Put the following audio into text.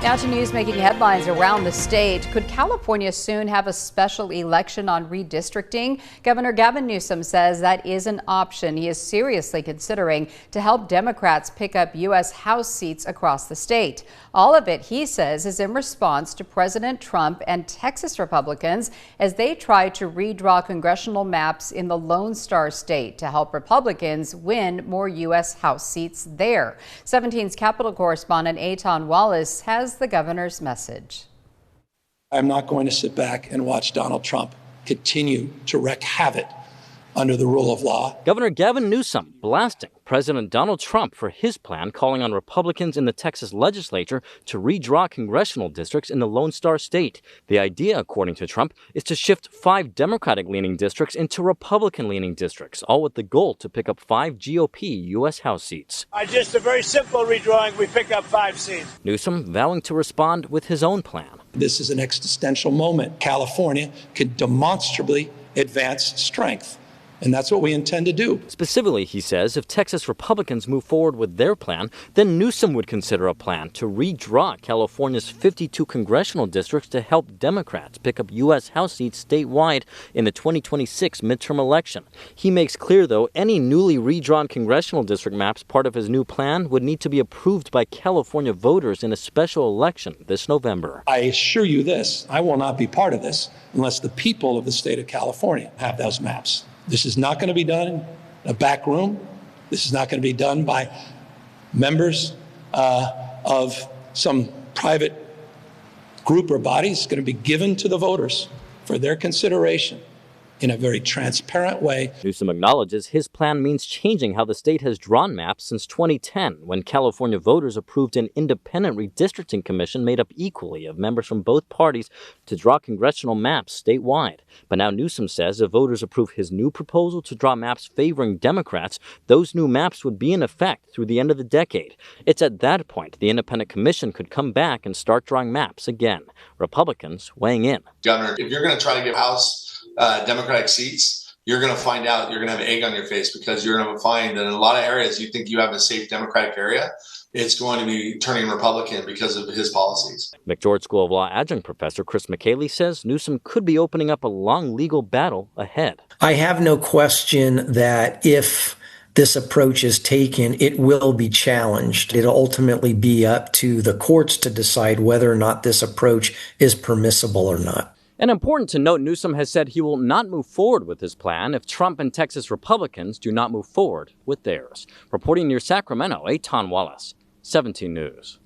Now to news making headlines around the state. Could California soon have a special election on redistricting? Governor Gavin Newsom says that is an option he is seriously considering to help Democrats pick up U.S. House seats across the state. All of it, he says, is in response to President Trump and Texas Republicans as they try to redraw congressional maps in the Lone Star State to help Republicans win more U.S. House seats there. 17's Capitol correspondent Eitan Wallace has the governor's message. I'm not going to sit back and watch Donald Trump continue to wreak havoc under the rule of law. Governor Gavin Newsom blasting President Donald Trump for his plan, calling on Republicans in the Texas legislature to redraw congressional districts in the Lone Star State. The idea, according to Trump, is to shift 5 Democratic-leaning districts into Republican-leaning districts, all with the goal to pick up 5 GOP U.S. House seats. Just a very simple redrawing, we pick up 5 seats. Newsom vowing to respond with his own plan. This is an existential moment. California could demonstrably advance strength. And that's what we intend to do. Specifically, he says, if Texas Republicans move forward with their plan, then Newsom would consider a plan to redraw California's 52 congressional districts to help Democrats pick up U.S. House seats statewide in the 2026 midterm election. He makes clear, though, any newly redrawn congressional district maps part of his new plan would need to be approved by California voters in a special election this November. I assure you this, I will not be part of this unless the people of the state of California have those maps. This is not going to be done in a back room. This is not going to be done by members of some private group or body. It's going to be given to the voters for their consideration in a very transparent way. Newsom acknowledges his plan means changing how the state has drawn maps since 2010, when California voters approved an independent redistricting commission made up equally of members from both parties to draw congressional maps statewide. But now Newsom says if voters approve his new proposal to draw maps favoring Democrats, those new maps would be in effect through the end of the decade. It's at that point the independent commission could come back and start drawing maps again. Republicans weighing in. Governor, if you're going to try to give House Democratic seats, you're going to find out you're going to have egg on your face, because you're going to find that in a lot of areas you think you have a safe Democratic area, it's going to be turning Republican because of his policies. McGeorge School of Law adjunct professor Chris McKaylee says Newsom could be opening up a long legal battle ahead. I have no question that if this approach is taken, it will be challenged. It'll ultimately be up to the courts to decide whether or not this approach is permissible or not. And important to note, Newsom has said he will not move forward with his plan if Trump and Texas Republicans do not move forward with theirs. Reporting near Sacramento, Eitan Wallace, 17 News.